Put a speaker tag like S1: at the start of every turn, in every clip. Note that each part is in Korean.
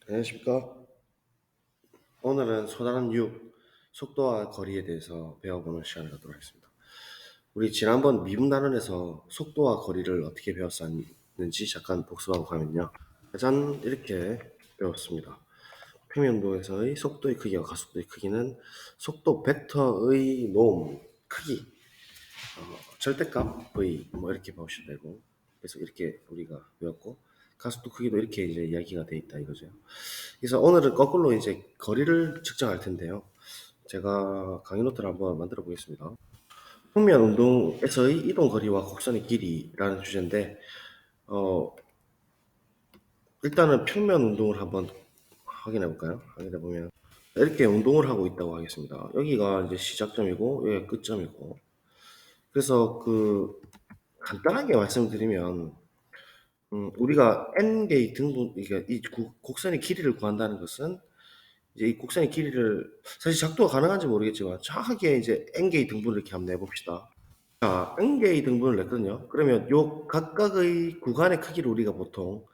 S1: 안녕하십니까. 오늘은 소다른 6, 속도와 거리에 대해서 배워보는 시간을 갖도록 하겠습니다. 우리 지난번 미분 단원에서 속도와 거리를 어떻게 배웠었는지 잠깐 복습하고 가면요. 짜잔, 이렇게 배웠습니다. 평면도에서의 속도의 크기와 가속도의 크기는 속도 벡터의 놈, 크기, 절대값 v 뭐 이렇게 보시면 되고, 그래서 이렇게 우리가 배웠고, 가속도 크기도 이렇게 이제 이야기가 돼 있다 이거죠. 그래서 오늘은 거꾸로 이제 거리를 측정할 텐데요. 제가 강의 노트를 한번 만들어 보겠습니다. 평면 운동에서의 이동 거리와 곡선의 길이라는 주제인데, 일단은 평면 운동을 한번 확인해 볼까요? 확인해 보면 이렇게 운동을 하고 있다고 하겠습니다. 여기가 이제 시작점이고 여기가 끝점이고, 그래서 간단하게 말씀드리면 우리가 n 개의 등분, 그러니까 이 곡선의 길이를 구한다는 것은 이제 이 곡선의 길이를 사실 작도가 가능한지 모르겠지만 정확하게 이제 n 개의 등분을 이렇게 한번 내봅시다. 자, n 개의 등분을 냈거든요. 그러면 요 각각의 구간의 크기를 우리가 보통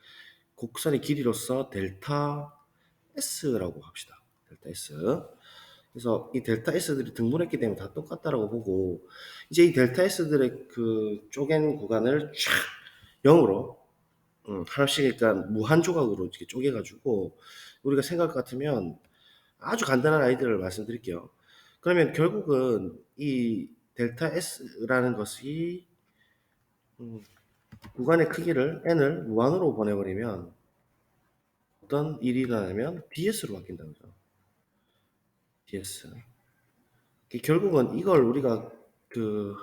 S1: 곡선의 길이로서 델타 S라고 합시다. 델타 S. 그래서 이 델타 S들이 등분했기 때문에 다 똑같다라고 보고, 이제 이 델타 S들의 그 쪼갠 구간을 쫙 0으로 하나씩, 그러니까 무한 조각으로 이렇게 쪼개가지고 우리가 생각할 것 같으면 아주 간단한 아이디어를 말씀드릴게요. 그러면 결국은 이 델타 S라는 것이 구간의 크기를 n을 무한으로 보내버리면 어떤 일이 일어나냐면 ds로 바뀐다는 거죠. ds. 결국은 이걸 우리가 그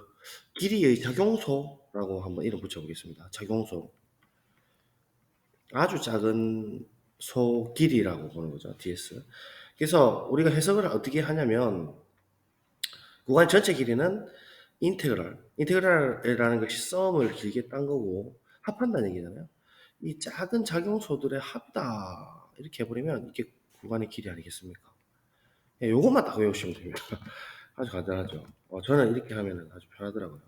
S1: 길이의 작용소라고 한번 이름 붙여보겠습니다. 작용소. 아주 작은 소 길이라고 보는 거죠. ds. 그래서 우리가 해석을 어떻게 하냐면 구간 전체 길이는 인테그랄이라는 것이 썸을 길게 딴 거고 합한다는 얘기잖아요. 이 작은 작용소들의 합이다 이렇게 해버리면 이게 구간의 길이 아니겠습니까? 예, 요것만 딱 외우시면 됩니다. 아주 간단하죠. 저는 이렇게 하면 아주 편하더라고요.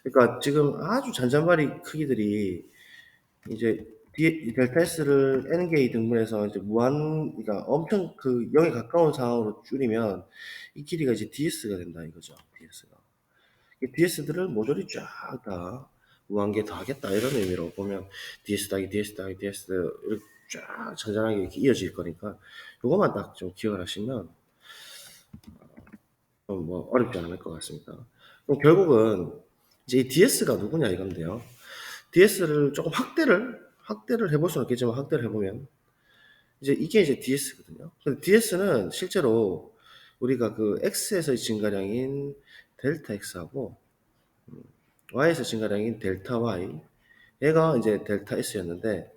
S1: 그러니까 지금 아주 잔잔바리 크기들이 이제 이 델타 S를 n개의 등분해서 이제 그러니까 엄청 0에 가까운 상황으로 줄이면 이 길이가 이제 ds가 된다 이거죠. ds가. 이 ds들을 모조리 쫙 다 무한계 다 하겠다 이런 의미로 보면 ds 더하기 ds 더하기 ds 이렇게 쫙 잔잔하게 이렇게 이어질 거니까 요것만 딱 좀 기억을 하시면 뭐 어렵지 않을 것 같습니다. 그럼 결국은 이제 이 ds가 누구냐 이건데요. ds를 조금 확대를 해볼 수는 있겠지만 확대를 해보면 이제 이게 이제 ds거든요. 근데 ds는 실제로 우리가 그 x에서의 증가량인 델타 x하고 y에서 증가량인 델타 y 얘가 이제 델타 s였는데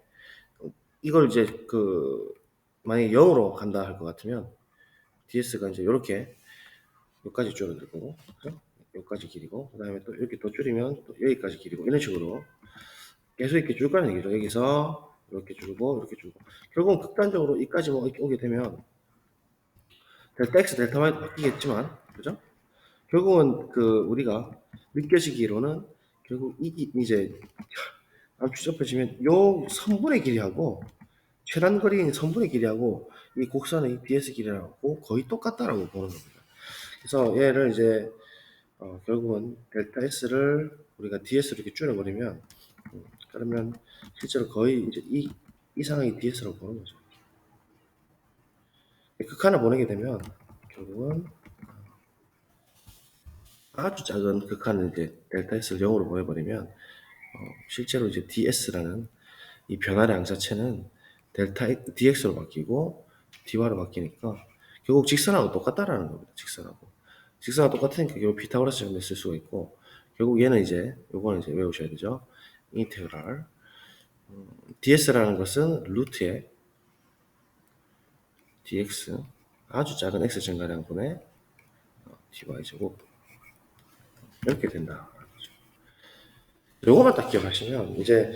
S1: 이걸 이제 만약에 0으로 간다 할 것 같으면 ds가 이제 이렇게 여기까지 줄어들 거고, 그죠? 여기까지 길이고, 그 다음에 또 이렇게 더 줄이면 또 여기까지 길이고, 이런 식으로 계속 이렇게 줄 거라는 얘기죠. 여기서 이렇게 줄고, 이렇게 줄고. 결국은 극단적으로 이까지 뭐 이렇게 오게 되면 델타 x, 델타 y도 바뀌겠지만, 그죠? 결국은 우리가 느껴지기로는 결국 이제 암축 접해지면 요 선분의 길이하고 최단 거리인 선분의 길이하고 이 곡선의 ds 길이하고 거의 똑같다라고 보는 겁니다. 그래서 얘를 이제 결국은 델타 S를 우리가 DS로 이렇게 줄여버리면, 그러면 실제로 거의 이제 이 이상의 DS라고 보는 거죠. 극한을 보내게 되면 결국은 아주 작은 극한을 이제 델타 S를 0으로 보내버리면 실제로 이제 DS라는 이 변화량 자체는 델타 DX로 바뀌고 DY로 바뀌니까 결국 직선하고 똑같다라는 겁니다. 직선하고 똑같으니까 결국 피타고라스 정도 쓸 수가 있고, 결국 얘는 이제 요거는 이제 외우셔야 되죠. 인테그랄 ds라는 것은 루트의 dx 아주 작은 x 증가량분의 dy 제곱 이렇게 된다. 요거만 딱 기억하시면 이제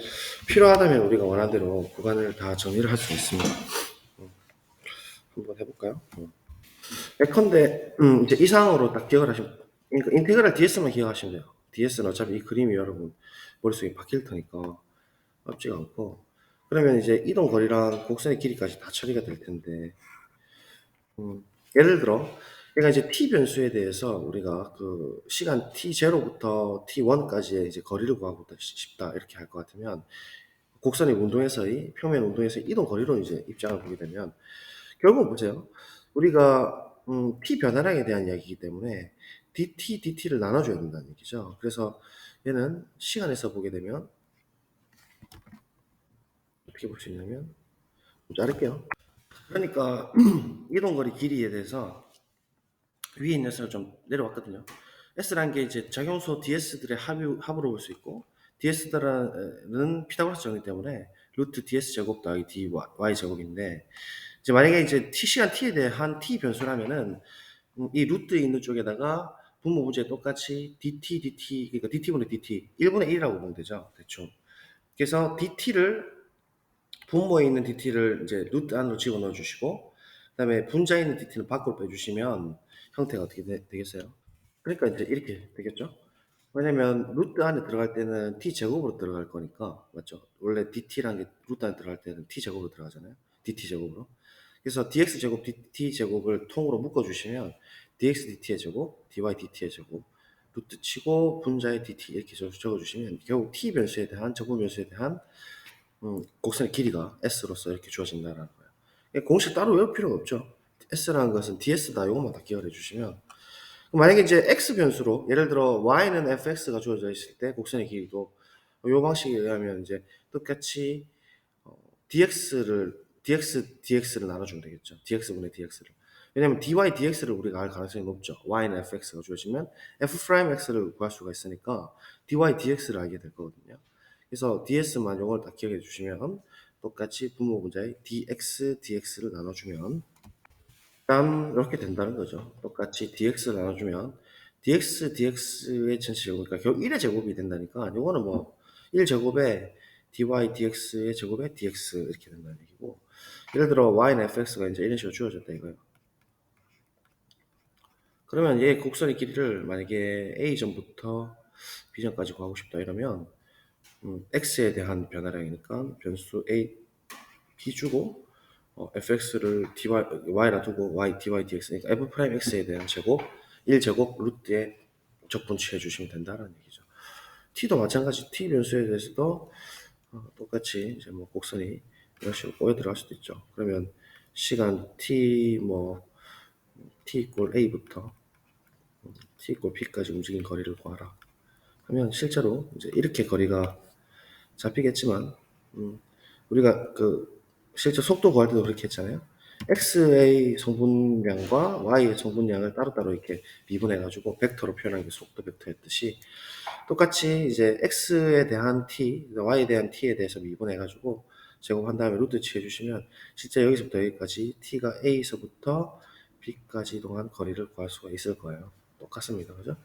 S1: 필요하다면 우리가 원하는 대로 구간을 다 정리를 할 수 있습니다. 한번 해볼까요? 예컨대 이제 이상으로 딱 기억을 하시면, 그러니까 인테그랄 ds만 기억하시면 돼요. ds는 어차피 이 그림이 여러분 머릿속에 박힐 테니까 어렵지가 않고, 그러면 이제 이동 거리랑 곡선의 길이까지 다 처리가 될 텐데, 예를 들어, 얘가 이제 t 변수에 대해서 우리가 그 시간 t0부터 t1까지의 이제 거리를 구하고 싶다 이렇게 할 것 같으면, 곡선의 운동에서의 표면 운동에서의 이동 거리로 이제 입장을 보게 되면, 결국 보세요. 우리가 t 변화량에 대한 이야기이기 때문에 dt를 나눠줘야 된다는 얘기죠. 그래서 얘는 시간에서 보게 되면 어떻게 볼 수 있냐면, 좀 자를게요. 그러니까 이동거리 길이에 대해서 위에 있는 녀석을 좀 내려왔거든요. S라는 게 이제 작용소 DS들의 합으로 볼 수 있고, DS들은 피타고라스 정리 때문에 루트 DS 제곱 더하기 DY 제곱인데, 이제 만약에 이제 시간 t에 대한 t 변수라면은 이 루트에 있는 쪽에다가 분모 문제에 똑같이 dt, 그러니까 dt분의 dt 1분의 1이라고 보면 되죠, 대충. 그래서 dt를 분모에 있는 dt를 이제 루트 안으로 집어넣어 주시고, 그다음에 분자에 있는 dt는 밖으로 빼주시면 형태가 어떻게 되겠어요? 그러니까 이제 이렇게 되겠죠? 왜냐면 루트 안에 들어갈 때는 t 제곱으로 들어갈 거니까, 맞죠? 원래 dt라는 게 루트 안에 들어갈 때는 t 제곱으로 들어가잖아요. dt 제곱으로. 그래서 dx 제곱 dt 제곱을 통으로 묶어 주시면 dx dt의 제곱, dy dt의 제곱, 루트 치고 분자의 dt 이렇게 적어 주시면 결국 t 변수에 대한 제곱 변수에 대한 곡선의 길이가 s로서 이렇게 주어진다는 거예요. 공식 따로 외울 필요가 없죠. s라는 것은 ds다. 이것만 다 기억을 해주시면, 만약에 이제 x 변수로 예를 들어 y는 fx가 주어져 있을 때 곡선의 길이도 이 방식에 의하면 이제 똑같이 dx를 나눠주면 되겠죠. dx분의 dx를. 왜냐면 dy dx를 우리가 알 가능성이 높죠. y는 fx가 주어지면 f'x를 구할 수가 있으니까 dy dx를 알게 될 거거든요. 그래서 ds만 요걸 다 기억해 주시면 똑같이 분모 분자에 dx를 나눠주면 이렇게 된다는 거죠. 똑같이 dx를 나눠주면 dx의 전체 제곱, 그러니까 결국 1의 제곱이 된다니까, 요거는 뭐 1제곱에 dy dx의 제곱에 dx 이렇게 된다는 얘기고, 예를 들어 y는 fx가 이제 이런 식으로 주어졌다 이거예요. 그러면 얘 곡선의 길이를 만약에 a점부터 b점까지 구하고 싶다 이러면 x에 대한 변화량이니까 변수 a b 주고 fx를 y라 두고 dy dx니까 f 프라임 x에 대한 제곱 1제곱 루트에 적분치해 주시면 된다는 얘기죠. t도 마찬가지. t 변수에 대해서도 똑같이 이제 뭐 곡선이 이런 식으로 꼬여 들어갈 수도 있죠. 그러면 시간 t t 이꼴 a부터 t 이꼴 b까지 움직인 거리를 구하라 하면 실제로 이제 이렇게 거리가 잡히겠지만, 우리가 그 실제 속도 구할 때도 그렇게 했잖아요. x의 성분량과 y의 성분량을 따로따로 이렇게 미분해가지고 벡터로 표현한 게 속도 벡터였듯이, 똑같이 이제 x에 대한 t, y에 대한 t에 대해서 미분해가지고 제곱한 다음에 루트 취해주시면 실제 여기서부터 여기까지 t가 a에서부터 b까지 이동한 거리를 구할 수가 있을 거예요. 똑같습니다. 그죠?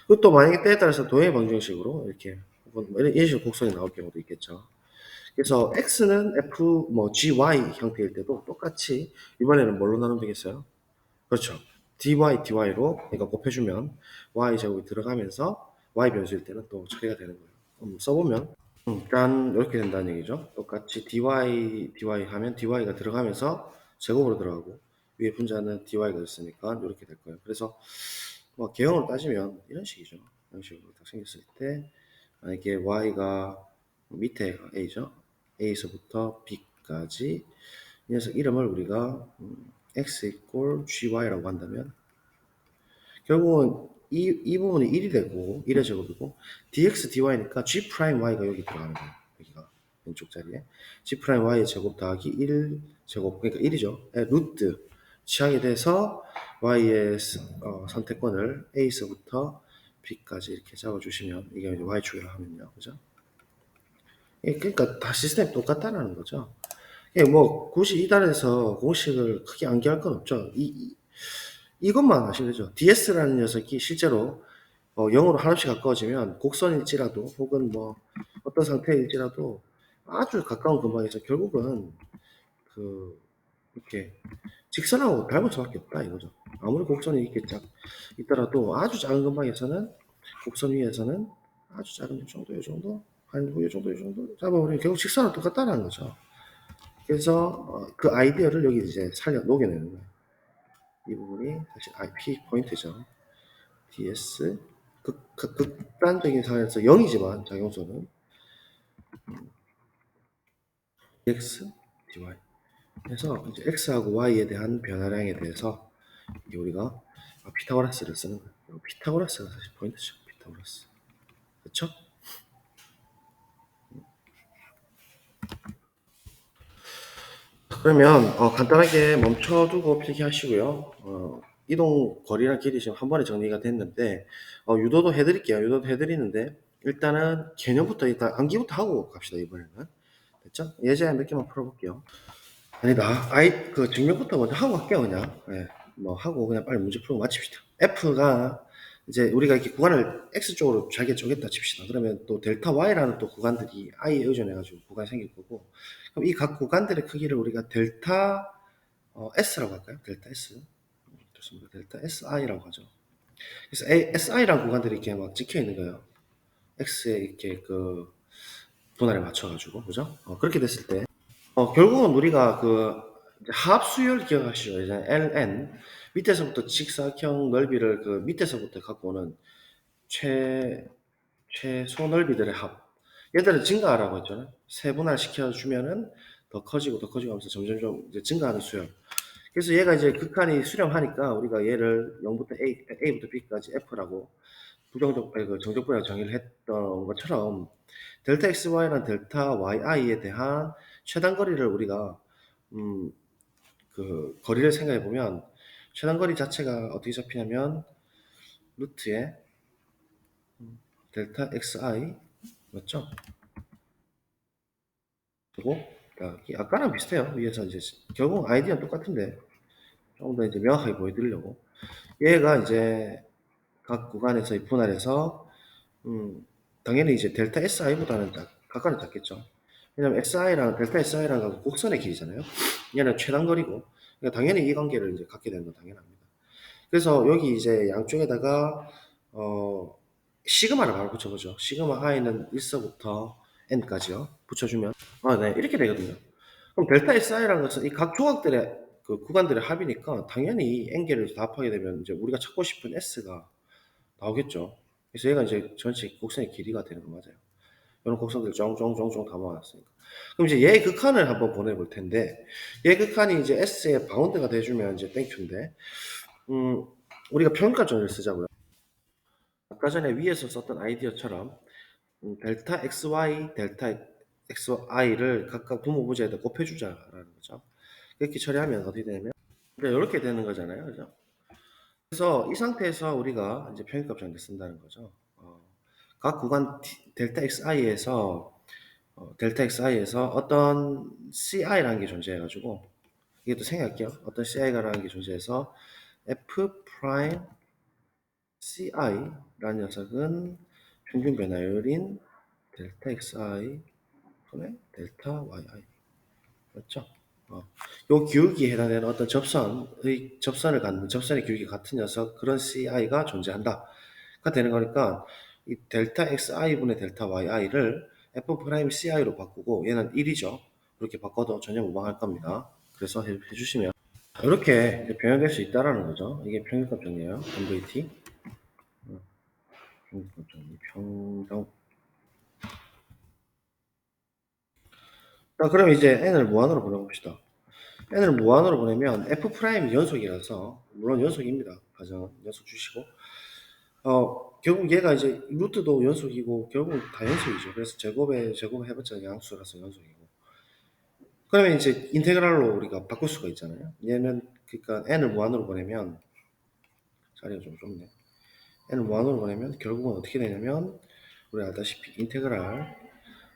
S1: 그것도 만약에 때에 따라서 도형의 방정식으로 이렇게 혹은 뭐 이런 식으로 곡선이 나올 경우도 있겠죠. 그래서 x는 f gy 형태일 때도 똑같이 이번에는 뭘로 나누면 되겠어요? 그렇죠. dy로 그러니까 곱해주면 y 제곱이 들어가면서 y 변수일 때는 또 처리가 되는 거예요. 써보면 짠 이렇게 된다는 얘기죠. 똑같이 dy 하면 dy가 들어가면서 제곱으로 들어가고 위에 분자는 dy가 있으니까 이렇게 될 거예요. 그래서 뭐 개형으로 따지면 이런 식이죠. 이런 식으로 딱 생겼을 때 만약에 y가 밑에 a죠. a에서부터 b까지 이 녀석 이름을 우리가 x 이꼴 gy라고 한다면 결국은 이 부분이 1이 되고 1의 제곱이고 dx dy니까 g 프라임 y가 여기 들어가는 거예요. 여기가 왼쪽 자리에 g 프라임 y의 제곱 더하기 1 제곱, 그러니까 1이죠. 루트 취하게 돼서 y의 선택권을 a에서부터 b까지 이렇게 잡아주시면 이게 이제 y축이라고 하면요, 그죠? 그러니까 다 시스템이 똑같다는 거죠. 뭐 굳이 이 단에서 공식을 크게 암기할 건 없죠. 이것만 아시면 되죠. DS라는 녀석이 실제로 0으로 하나씩 가까워지면 곡선일지라도 혹은 뭐 어떤 상태일지라도 아주 가까운 근방에서 결국은 그 이렇게 직선하고 닮을 수밖에 없다 이거죠. 아무리 곡선이 이렇게 쫙 있더라도 아주 작은 근방에서는 곡선 위에서는 아주 작은 이 정도, 이 정도 이 정도 잡아버리면 결국 직선은 똑같다는 거죠. 그래서 그 아이디어를 여기 이제 녹여내는 거예요. 이 부분이 사실 IP 포인트죠. ds 극단적인 상황에서 0이지만 작용소는 x dy. 그래서 이제 x하고 y에 대한 변화량에 대해서 우리가 피타고라스를 쓰는 거예요. 피타고라스가 사실 포인트죠. 피타고라스. 그렇죠? 그러면 간단하게 멈춰두고 필기하시고요. 이동 거리랑 길이 지금 한 번에 정리가 됐는데 유도도 해드릴게요. 유도도 해드리는데 일단은 개념부터 일단 암기부터 하고 갑시다. 이번에는 됐죠? 예제 몇 개만 풀어볼게요. 아니다. 그 증명부터 먼저 하고 갈게요. 그냥 뭐 하고 그냥 빨리 문제 풀고 마칩시다. F가 이제 우리가 이렇게 구간을 X쪽으로 잘게 쪼갰다 칩시다. 그러면 또 델타 Y라는 또 구간들이 I에 의존해가지고 구간이 생길 거고, 그럼 이 각 구간들의 크기를 우리가 델타 S라고 할까요? 델타 S. 좋습니다. 델타 SI라고 하죠. 그래서 SI라는 구간들이 이렇게 막 찍혀 있는 거예요. X에 이렇게 그 분할에 맞춰가지고, 그죠? 그렇게 됐을 때, 결국은 우리가 그 하합수열 기억하시죠? 이제 ln 밑에서부터 직사각형 넓이를 그 밑에서부터 갖고 오는 최소 넓이들의 합. 얘들은 증가하라고 했잖아요. 세분할 시켜주면은 더 커지고 하면서 점점점 이제 증가하는 수열. 그래서 얘가 이제 극한이 수렴하니까 우리가 얘를 0부터 A부터 B까지 F라고 정적분이라고 정의를 했던 것처럼 델타 XY랑 델타 YI에 대한 최단거리를 우리가 그 거리를 생각해 보면 최단거리 자체가 어떻게 잡히냐면 루트에 델타 XI 맞죠? 그리고 아까랑 비슷해요. 위에서 이제 결국 아이디어는 똑같은데 조금 더 이제 명확하게 보여드리려고 얘가 이제 각 구간에서 분할해서 당연히 이제 델타 SI보다는 각각은 작겠죠. 왜냐면 델타 SI랑 곡선의 길이잖아요. 얘는 최단거리고 그러니까 당연히 이 관계를 이제 갖게 되는 건 당연합니다. 그래서 여기 이제 양쪽에다가 시그마를 바로 붙여보죠. 시그마 i는 1서부터 n까지요. 붙여주면 네, 이렇게 되거든요. 그럼 델타 SI라는 것은 이 각 조각들의 그 구간들의 합이니까 당연히 n개를 다 합하게 되면 이제 우리가 찾고 싶은 s가 나오겠죠. 그래서 얘가 이제 전체 곡선의 길이가 되는 거 맞아요. 이런 곡선들 쫑쫑쫑쫑 다 모아놨으니까. 그럼 이제 얘 극한을 한번 보내볼 텐데, 얘 극한이 이제 S의 바운드가 돼주면 이제 땡큐인데, 우리가 평가점을 쓰자고요. 아까 전에 위에서 썼던 아이디어처럼, 델타 XY, 델타 XI를 각각 분모부지에다 곱해주자라는 거죠. 이렇게 처리하면 어떻게 되냐면, 이렇게 되는 거잖아요. 그죠? 그래서 이 상태에서 우리가 이제 평균값 정리 쓴다는 거죠. 각 구간 델타 XI에서 어떤 CI라는 게 존재해가지고 이게 또 생각할게요. 어떤 CI라는 게 존재해서 F 프라임 CI라는 녀석은 평균 변화율인 델타 XI 분의 델타 YI 맞죠? 요 기울기에 해당되는 어떤 접선을 갖는 접선의 기울기 같은 녀석 그런 CI가 존재한다. 가 되는 거니까 이 델타 XI분의 델타 YI를 F 프라임 CI로 바꾸고 얘는 1이죠. 이렇게 바꿔도 전혀 무방할 겁니다. 그래서 해주시면 이렇게 변형될 수 있다라는 거죠. 이게 평균값 정리예요. MVT 평균값 정리 평정. 자, 그럼 이제 n을 무한으로 보내봅시다. n을 무한으로 보내면 f 프라임이 연속이라서 물론 연속입니다. 가정 연속 주시고 결국 얘가 이제 루트도 연속이고 결국 다 연속이죠. 그래서 제곱 해봤자 양수라서 연속이고. 그러면 이제 인테그랄로 우리가 바꿀 수가 있잖아요. 얘는 그러니까 n을 무한으로 보내면 자리가 좀 좁네. n을 무한으로 보내면 결국은 어떻게 되냐면 우리 알다시피 인테그랄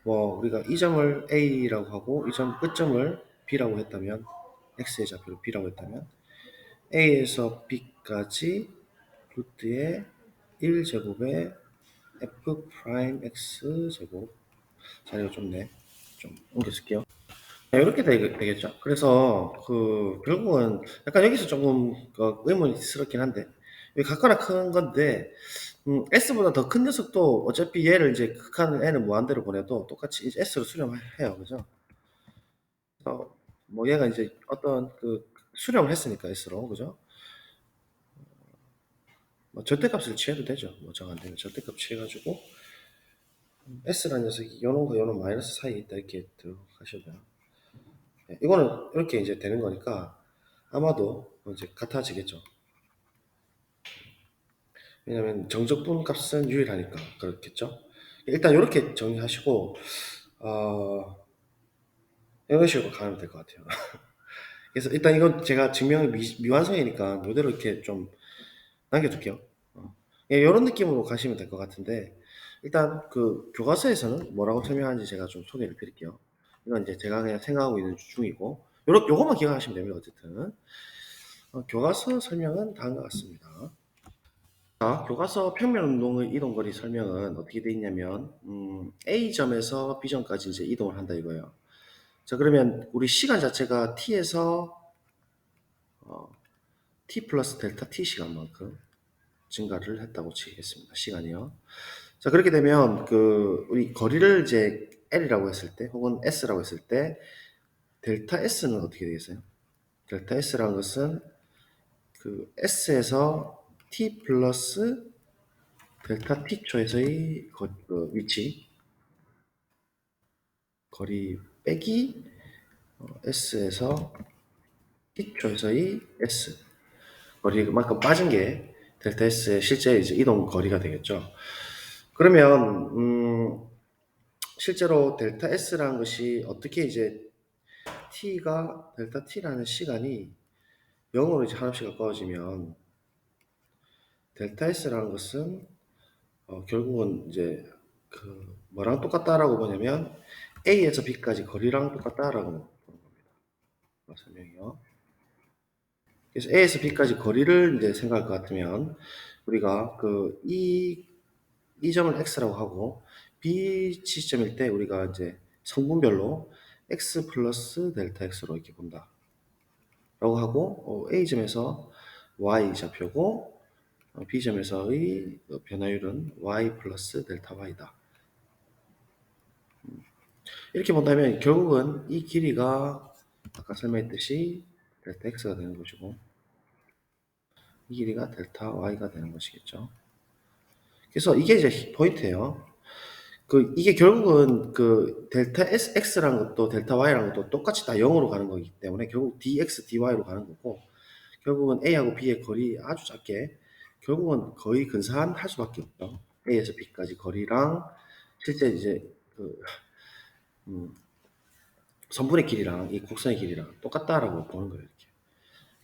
S1: 뭐 우리가 이 점을 a라고 하고 이 점 끝점을 b라고 했다면 x의 좌표를 b라고 했다면 a에서 b까지 루트의 1제곱에 f 프라임 x 제곱 자리가 좁네. 좀 옮겨 쓸게요. 이렇게 되겠죠. 그래서 그 결국은 약간 여기서 조금 의문스럽긴 한데 여기 같거나 큰 건데 S보다 더 큰 녀석도 어차피 얘를 이제 극한을 n을 무한대로 보내도 똑같이 이제 S로 수렴해요. 그죠? 그래서 뭐 얘가 이제 어떤 그 수렴을 했으니까 S로. 그죠? 뭐 절대값을 취해도 되죠. 뭐 정 안 되면 절대값 취해가지고 S라는 녀석이 요놈과 요놈 마이너스 사이에 있다 이렇게 들어가셔도 돼요. 네, 이거는 이렇게 이제 되는 거니까 아마도 이제 같아지겠죠. 왜냐면 정적분 값은 유일하니까 그렇겠죠. 일단 이렇게 정리하시고 이런 식으로 가면 될 것 같아요. 그래서 일단 이건 제가 증명이 미완성이니까 이대로 이렇게 좀 남겨둘게요. 예, 이런 느낌으로 가시면 될 것 같은데 일단 그 교과서에서는 뭐라고 설명하는지 제가 좀 소개를 드릴게요. 이건 이제 제가 그냥 생각하고 있는 중이고 요것만 기억하시면 됩니다. 어쨌든 교과서 설명은 다음과 같습니다. 자, 교과서 평면운동의 이동거리 설명은 어떻게 돼 있냐면 A점에서 B점까지 이제 이동을 한다 이거예요. 자, 그러면 우리 시간 자체가 t에서 t 플러스 델타 t 시간만큼 증가를 했다고 치겠습니다. 시간이요. 자, 그렇게 되면 그 우리 거리를 이제 L이라고 했을 때 혹은 S라고 했을 때 델타 S는 어떻게 되겠어요? 델타 S라는 것은 그 S에서 t 플러스 델타 t초에서의 그 위치 거리 빼기 S에서 t초에서의 S 거리만큼 빠진 게 델타 S의 실제 이제 이동 거리가 되겠죠. 그러면 실제로 델타 S라는 것이 어떻게 이제 t가 델타 t라는 시간이 0으로 이제 한없이 가까워지면 델타 S라는 것은 결국은 이제 그 뭐랑 똑같다라고 보냐면 A에서 B까지 거리랑 똑같다라고 보는 겁니다. 설명이요. 그래서 A에서 B까지 거리를 이제 생각할 것 같으면 우리가 그 이 점을 X라고 하고 B 지점일 때 우리가 이제 성분별로 X 플러스 델타 X로 이렇게 본다. 라고 하고 A점에서 Y 좌표고 B점에서의 변화율은 Y 플러스 델타 Y다. 이렇게 본다면 결국은 이 길이가 아까 설명했듯이 델타 X가 되는 것이고 이 길이가 델타 Y가 되는 것이겠죠. 그래서 이게 이제 포인트예요. 그 이게 결국은 그 델타 X라는 것도 델타 Y라는 것도 똑같이 다 0으로 가는 거기 때문에 결국 dx, dy로 가는 거고 결국은 A하고 B의 거리 아주 작게 결국은 거의 근사한 수밖에 없죠. A에서 B까지 거리랑 실제 이제 그 선분의 길이랑 이 곡선의 길이랑 똑같다라고 보는 거예요. 이렇게.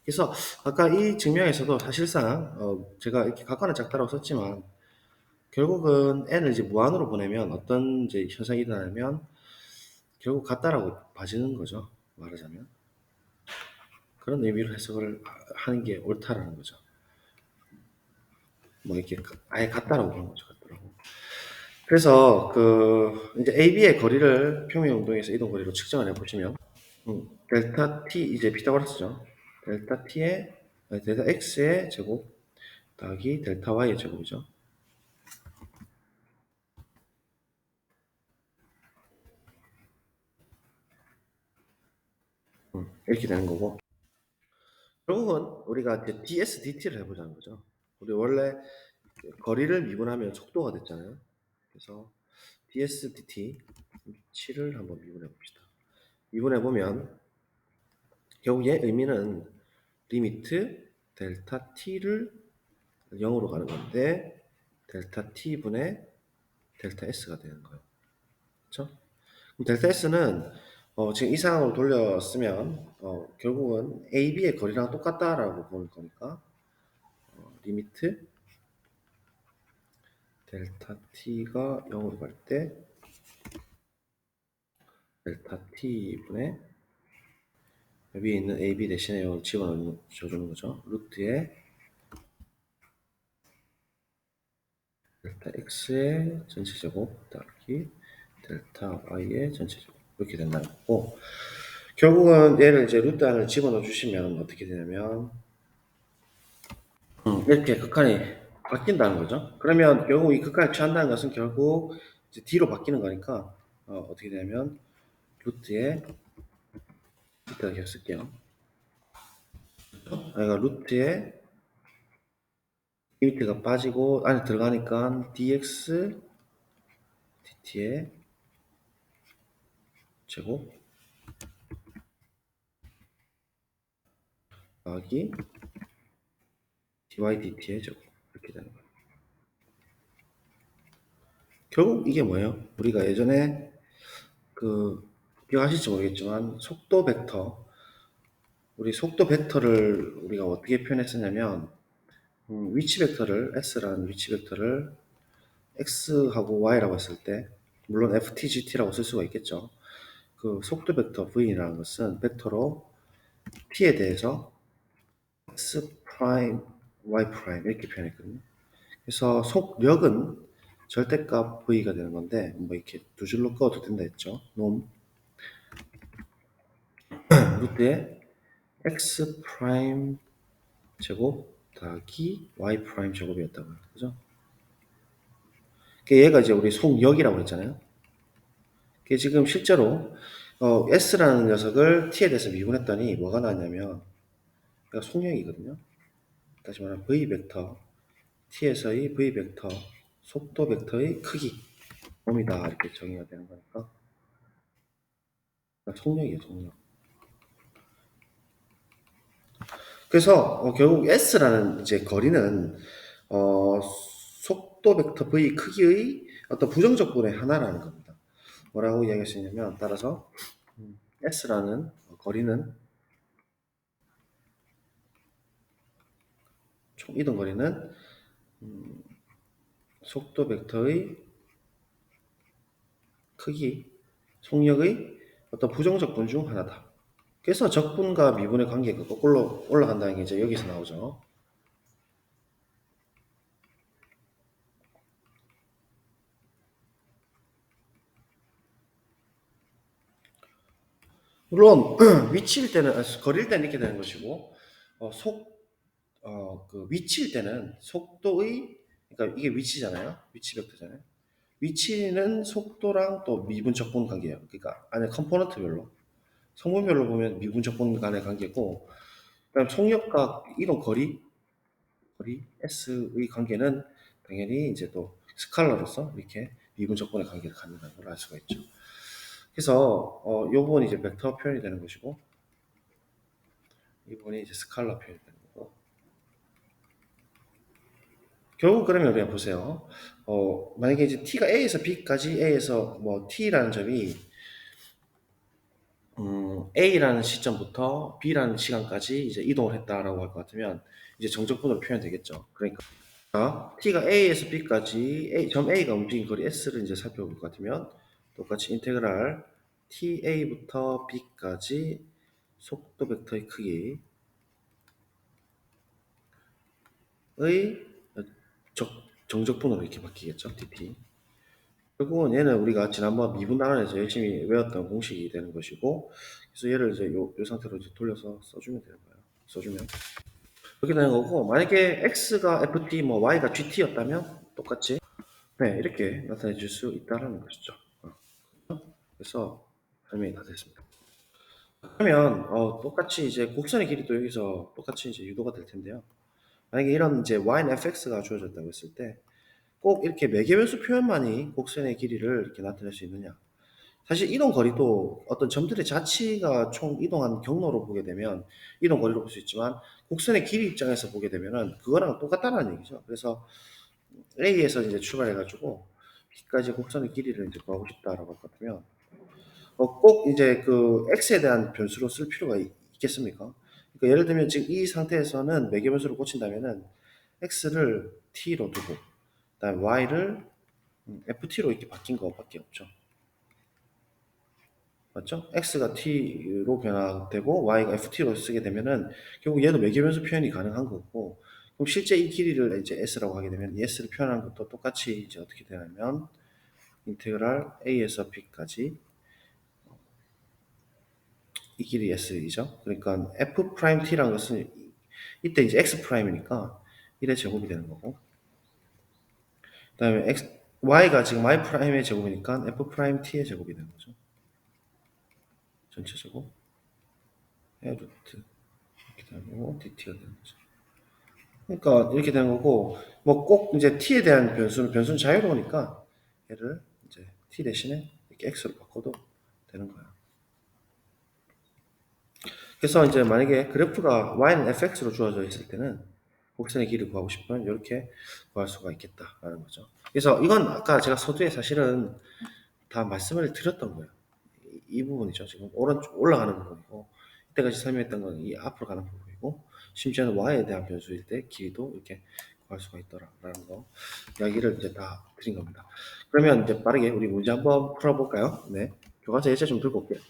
S1: 그래서 아까 이 증명에서도 사실상 제가 이렇게 각각은 작다라고 썼지만 결국은 n을 이제 무한으로 보내면 어떤 이제 현상이 일어나면 결국 같다라고 봐지는 거죠. 말하자면 그런 의미로 해석을 하는 게 옳다라는 거죠. 뭐 이렇게 아예 같다라고 보는 거죠. 같다라고. 그래서 그 이제 AB의 거리를 평면 운동에서 이동 거리로 측정을 해보시면 델타 t 이제 피타고라스죠. 델타 t의 델타 x의 제곱 더하기 델타 y의 제곱이죠. 이렇게 되는 거고 결국은 우리가 이제 ds dt를 해보자는 거죠. 우리 원래 거리를 미분하면 속도가 됐잖아요. 그래서 ds dt 치를 한번 미분해 봅시다. 미분해 보면 결국 얘 의미는 리미트 델타 t를 0으로 가는 건데 델타 t분의 델타 s가 되는 거예요. 그렇죠? 그럼 델타 s는 지금 이 상황으로 돌렸으면 결국은 AB의 거리랑 똑같다라고 보는 거니까 리미트 델타 t가 0으로 갈 때 델타 t분의 위에 있는 AB 대신에 0을 집어넣어주는 거죠. 루트에 델타 x의 전체 제곱 더하기 델타 y의 전체 제곱 이렇게 된다는 거고 결국은 얘를 이제 루트 안을 집어넣어 주시면 어떻게 되냐면 이렇게 극한이 바뀐다는 거죠. 그러면 결국 이 극한을 취한다는 것은 결국 이제 D로 바뀌는 거니까 어떻게 되냐면 루트에 밑에다 계속 쓸게요. 그러니까 루트에 리미트가 빠지고 안에 들어가니까 dx dt의 제곱 더하기 dy dt의 제곱 이렇게 되는 거예요. 결국 이게 뭐예요? 우리가 예전에 기억하실지 모르겠지만 속도 벡터 우리 속도 벡터를 우리가 어떻게 표현했었냐면 위치 벡터를 s라는 위치 벡터를 x하고 y라고 했을 때 물론 ftgt라고 쓸 수가 있겠죠. 그 속도 벡터 v라는 것은 벡터로 t에 대해서 x 프라임, y 프라임 이렇게 표현했거든요. 그래서 속력은 절대값 v가 되는 건데 뭐 이렇게 두 줄로 꺼도 된다 했죠. 놈 루트에 x 프라임 제곱 더하기 y 프라임 제곱이었다고요. 그죠? 얘가 이제 우리 속력이라고 했잖아요. 지금 실제로 s라는 녀석을 t에 대해서 미분했더니 뭐가 나왔냐면 얘가 속력이거든요. 다시 말하면 v 벡터 t에서의 v 벡터 속도 벡터의 크기 놈이다 이렇게 정의가 되는 거니까 속력이에요, 속력. 그래서 결국 s라는 이제 거리는 어, 속도 벡터 v 크기의 어떤 부정적분의 하나라는 겁니다. 뭐라고 이야기할 수 있냐면 따라서 s라는 거리는 총 이동 거리는 속도 벡터의 크기, 속력의 어떤 부정적 분 중 하나다. 그래서 적분과 미분의 관계가 거꾸로 올라간다는 게 이제 여기서 나오죠. 물론 위치일 때는 거리일 때는 이렇게 되는 것이고 그 위치일 때는 속도의 그러니까 이게 위치잖아요. 위치 벡터잖아요. 위치는 속도랑 또 미분 적분 관계예요. 그러니까 안에 컴포넌트별로 성분별로 보면 미분 적분 간의 관계고 그다음 속력과 이동 거리 s의 관계는 당연히 이제 또 스칼라로서 이렇게 미분 적분의 관계를 갖는다는 걸 알 수가 있죠. 그래서 이 부분이 이제 벡터 표현이 되는 것이고 이 부분이 이제 스칼라 표현이 되는 거고 결국 그러면 우리가 보세요. 만약에 이제 t가 a에서 b까지 a에서 뭐 t라는 점이 a라는 시점부터 b라는 시간까지 이제 이동을 했다라고 할 것 같으면 이제 정적분으로 표현되겠죠. 그러니까 t가 a에서 b까지 점 a가 움직인 거리 s를 이제 살펴볼 것 같으면 똑같이 인테그랄 ta부터 b까지 속도 벡터의 크기의 정적분으로 이렇게 바뀌겠죠. dt. 결국은 얘는 우리가 지난번 미분 단원에서 열심히 외웠던 공식이 되는 것이고, 그래서 얘를 이제 요 상태로 이제 돌려서 써주면 되는 거예요. 써주면. 그렇게 되는 거고, 만약에 x가 ft, 뭐 y가 gt였다면 똑같이, 네, 이렇게 나타내 줄 수 있다는 것이죠. 그래서 설명이 다 됐습니다. 그러면, 똑같이 이제 곡선의 길이도 여기서 똑같이 이제 유도가 될 텐데요. 만약에 이런 이제 y는 fx가 주어졌다고 했을 때, 꼭 이렇게 매개변수 표현만이 곡선의 길이를 이렇게 나타낼 수 있느냐? 사실 이동 거리도 어떤 점들의 자치가 총 이동한 경로로 보게 되면 이동 거리로 볼 수 있지만 곡선의 길이 입장에서 보게 되면은 그거랑 똑같다는 얘기죠. 그래서 A에서 이제 출발해가지고 B까지 곡선의 길이를 이제 구하고 싶다라고 할 것 같으면 꼭 이제 그 X에 대한 변수로 쓸 필요가 있겠습니까? 그러니까 예를 들면 지금 이 상태에서는 매개변수를 꽂힌다면은 X를 T로 두고 그다음에 Y를 FT로 이렇게 바뀐 것밖에 없죠. 맞죠? x가 t로 변화되고 y가 ft로 쓰게 되면은 결국 얘도 매개변수 표현이 가능한 거고 그럼 실제 이 길이를 이제 s라고 하게 되면 이 s를 표현하는 것도 똑같이 이제 어떻게 되냐면 인테그랄 a에서 b까지 이 길이 s이죠. 그러니까 f 프라임 t라는 것은 이때 이제 x 프라임이니까 1의 제곱이 되는 거고 그다음에 y가 지금 y 프라임의 제곱이니까 f 프라임 t의 제곱이 되는 거죠. 전체 제곱 루트 이렇게 되고 dt가 되는 거죠. 그러니까 이렇게 되는 거고 뭐 꼭 이제 t에 대한 변수는 자유로우니까 얘를 이제 t 대신에 이렇게 x로 바꿔도 되는 거야. 그래서 이제 만약에 그래프가 y는 fx로 주어져 있을 때는 곡선의 길이를 구하고 싶으면 이렇게 구할 수가 있겠다라는 거죠. 그래서 이건 아까 제가 서두에 사실은 다 말씀을 드렸던 거예요. 이 부분이죠. 지금 오른쪽 올라가는 부분이고 이때까지 설명했던 건 이 앞으로 가는 부분이고 심지어는 y에 대한 변수일 때 길이도 이렇게 구할 수가 있더라라는 거 이야기를 이제 다 드린 겁니다. 그러면 이제 빠르게 우리 문제 한번 풀어볼까요? 네. 교과서 예제 좀 들고 올게요.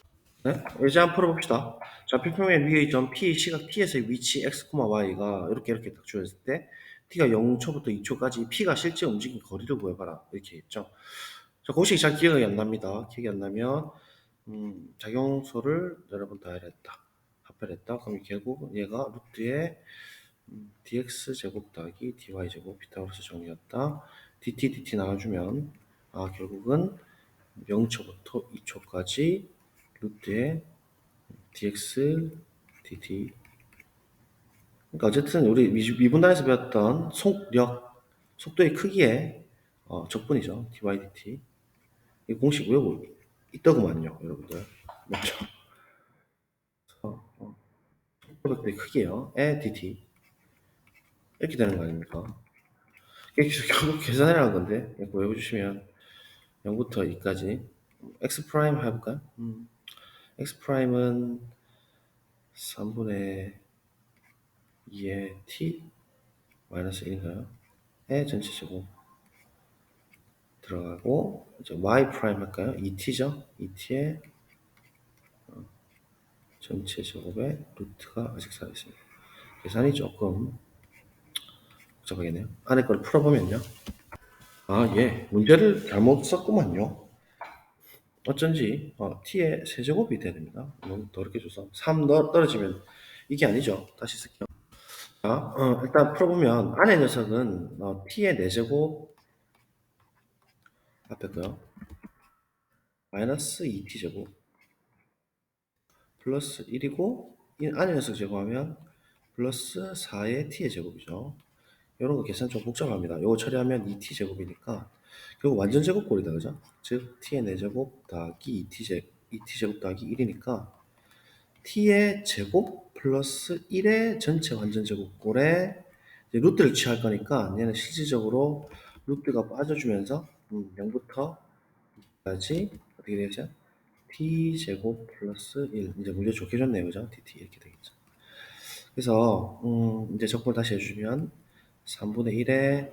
S1: 네? 예제 한번 풀어봅시다. 자, 평평면 위의 점 P 시각 T에서의 위치 x, y가 이렇게 딱 주어졌을 때 T가 0초부터 2초까지 P가 실제 움직인 거리를 구해봐라 이렇게 했죠. 자, 공식이 잘 기억이 안 납니다. 기억이 안 나면 작용소를 여러 번 더해냈다. 합해냈다. 그럼 결국 얘가 루트에 dx 제곱 더하기 dy 제곱 피타고라스 정리였다. dt 나눠주면 결국은 0초부터 2초까지 루트에 dx dt. 그러니까 어쨌든 우리 미분단에서 배웠던 속도의 크기의 적분이죠. dy dt. 이 공식 외우고 있더구만요, 여러분들. 맞죠? 속도의 크기요. 에 dt. 이렇게 되는 거 아닙니까? 이게 결국 계산이라는 건데, 이거 외워주시면 0부터 2까지. x 프라임 해볼까요? x 프라임은 3분의 2의 t 마이너스 1인가요? 의 전체 제곱 들어가고 이제 y 프라임 할까요? 2t죠? 2t의 전체 제곱의 루트가 아직 살아있습니다. 계산이 조금 복잡하겠네요. 안에 걸 풀어보면요. 예. 문제를 잘못 썼구만요. 어쩐지 t의 세제곱이 돼야 됩니다. 너무 더럽게 줘서 3 떨어지면 이게 아니죠. 다시 쓸게요. 자, 일단 풀어보면 안의 녀석은 t의 4제곱 앞에 거요. 마이너스 2t제곱 플러스 1이고 이 안의 녀석 제곱하면 플러스 4의 t의 제곱이죠. 이런 거 계산 좀 복잡합니다. 이거 처리하면 2t 제곱이니까 결국 완전 제곱꼴이다, 그죠? 즉 t의 4제곱 더하기 2t 제곱 더하기 1이니까 t의 제곱 플러스 1의 전체 완전 제곱꼴에 루트를 취할 거니까 얘는 실질적으로 루트가 빠져주면서 0부터 2까지 어떻게 되겠죠? t 제곱 플러스 1 이제 문제 좋게 줬네요, 그죠? dt 이렇게 되겠죠. 그래서 이제 적분 다시 해주면 3분의 1에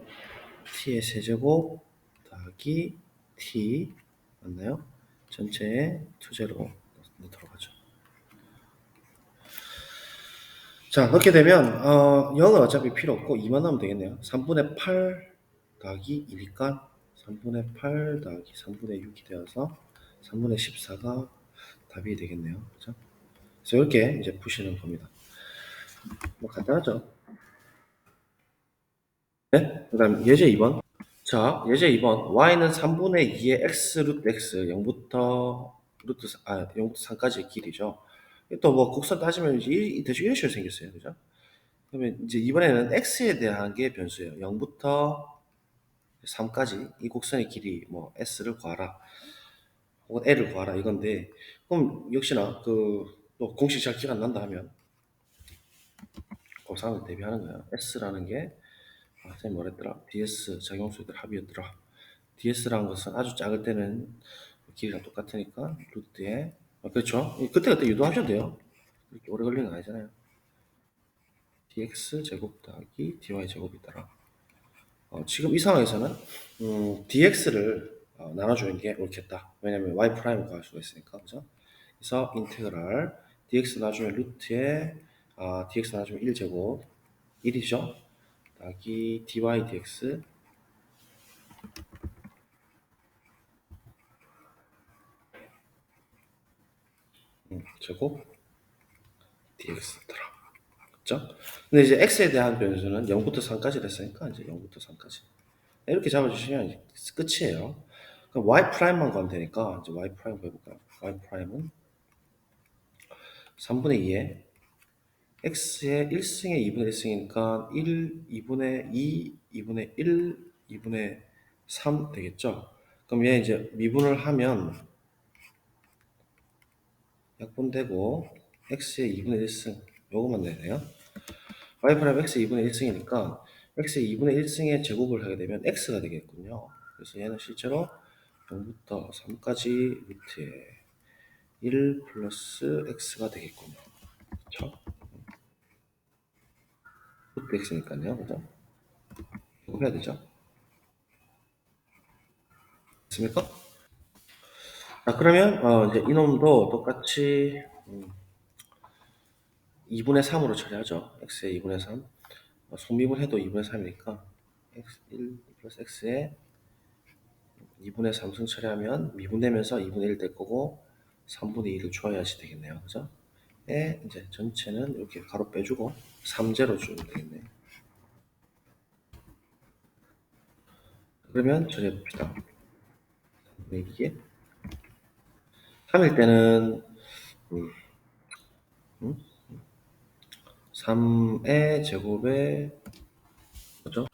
S1: t의 세제곱 더하기 t 맞나요? 전체에 투제로 넣도록 하죠. 자, 넣게 되면 0은 어차피 필요 없고 2만 넣으면 되겠네요. 3분의 8 더하기 2니까 3분의 8 더하기 3분의 6이 되어서 3분의 14가 답이 되겠네요. 그렇죠? 그래서 이렇게 이제 푸시는 겁니다. 뭐 간단하죠? 네? 그 다음 예제 2번. 자, 예제 2번. y는 3분의 2의 x 루트 x 0부터 0부터 3까지의 길이죠. 또 뭐 곡선 따지면 이제 대충 이런 식으로 생겼어요. 그죠? 그러면 이제 이번에는 x에 대한 게 변수예요. 0부터 3까지 이 곡선의 길이 뭐 s를 구하라. 혹은 l을 구하라 이건데 그럼 역시나 또 공식 잘 기억 안 난다 하면 그 상황을 대비하는 거예요. s라는 게 선생님 뭐랬더라? ds 작용수들 합이었더라. ds라는 것은 아주 작을 때는 길이랑 똑같으니까 루트에 그렇죠? 그때 유도하셔도 돼요. 이렇게 오래 걸리는 거 아니잖아요. dx 제곱 더하기 dy 제곱이더라. 지금 이 상황에서는 dx를 나눠주는 게 옳겠다. 왜냐면 y 프라임을 구할 수가 있으니까, 그죠? 그래서 인테그랄 dx 나눠주면 루트에 dx 나눠주면 1제곱 1이죠. 더하기 dy dx 제곱 dx더라. 그죠? 근데 이제 x에 대한 변수는 0부터 3까지 됐으니까 이제 0부터 3까지 이렇게 잡아주시면 끝이에요. 그럼 y 프라임만 구하면 되니까 이제 y 프라임 구해볼까요? y 프라임은 3분의 2에 x의 1승에 2분의 1승이니까 1, 2분의 2, 2분의 1, 2분의 3 되겠죠? 그럼 얘 이제 미분을 하면 약분되고 x의 2분의 1승 요것만 되네요. y 프라임 x의 2분의 1승이니까 x의 2분의 1승의 제곱을 하게 되면 x가 되겠군요. 그래서 얘는 실제로 0부터 3까지 루트에 1 플러스 x가 되겠군요. 그렇죠? 루트 x니까요. 그죠? 이거 해야 되죠? 됐습니까? 자, 그러면 이제 이놈도 똑같이 2분의 3으로 처리하죠. x의 2분의 3. 속미분해도 2분의 3이니까 x1 플러스 x에 2분의 3승 처리하면 미분되면서 2분의 1 될 거고 3분의 2를 줘야지 되겠네요. 그죠? 에 이제 전체는 이렇게 가로 빼주고 3제로 주면 되겠네요. 그러면 처리해봅시다. 이게 3일 때는 3의 제곱에 뭐죠?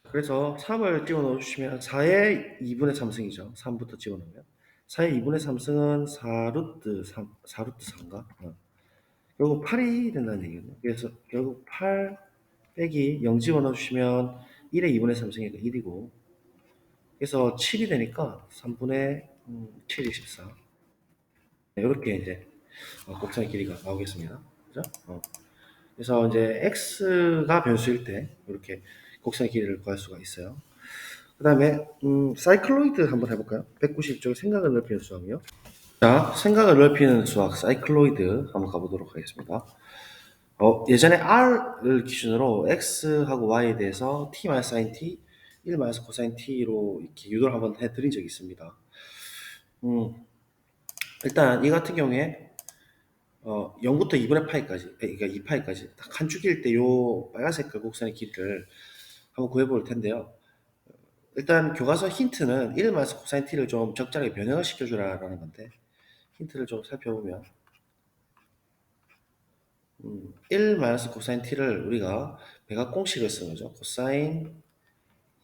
S1: 그래서 3을 찍어 넣어주시면 4의 2분의 3승이죠. 3부터 찍어 넣으면 4의 2분의 3승은 4루트 3, 4루트 3인가? 결국 8이 된다는 얘기거든요. 그래서 결국 8 빼기 0 집어 넣어주시면 1의 2분의 3승이니까 1이고 그래서 7이 되니까 3분의 7이 14. 이렇게 이제 곱셈의 길이가 나오겠습니다. 그죠? 그래서 이제 x가 변수일 때 이렇게 곡선의 길이를 구할 수가 있어요. 그 다음에 사이클로이드 한번 해볼까요? 190쪽 생각을 넓히는 수학이요. 자, 생각을 넓히는 수학 사이클로이드 한번 가보도록 하겠습니다. 예전에 r을 기준으로 x하고 y에 대해서 t 마이너스 sin t, 1 마이너스 코사인 t로 이렇게 유도를 한번 해드린 적이 있습니다. 일단 이 같은 경우에 0부터 2분의 파이까지, 그러니까 2파이까지 딱 한 축일 때 요 빨간색 곡선의 길이를 한번 구해볼 텐데요. 일단 교과서 힌트는 1 마이너스 코사인 t를 좀 적절하게 변형을 시켜주라라는 건데 힌트를 좀 살펴보면 1 마이너스 코사인 t를 우리가 백악 공식을 쓰는 거죠. 코사인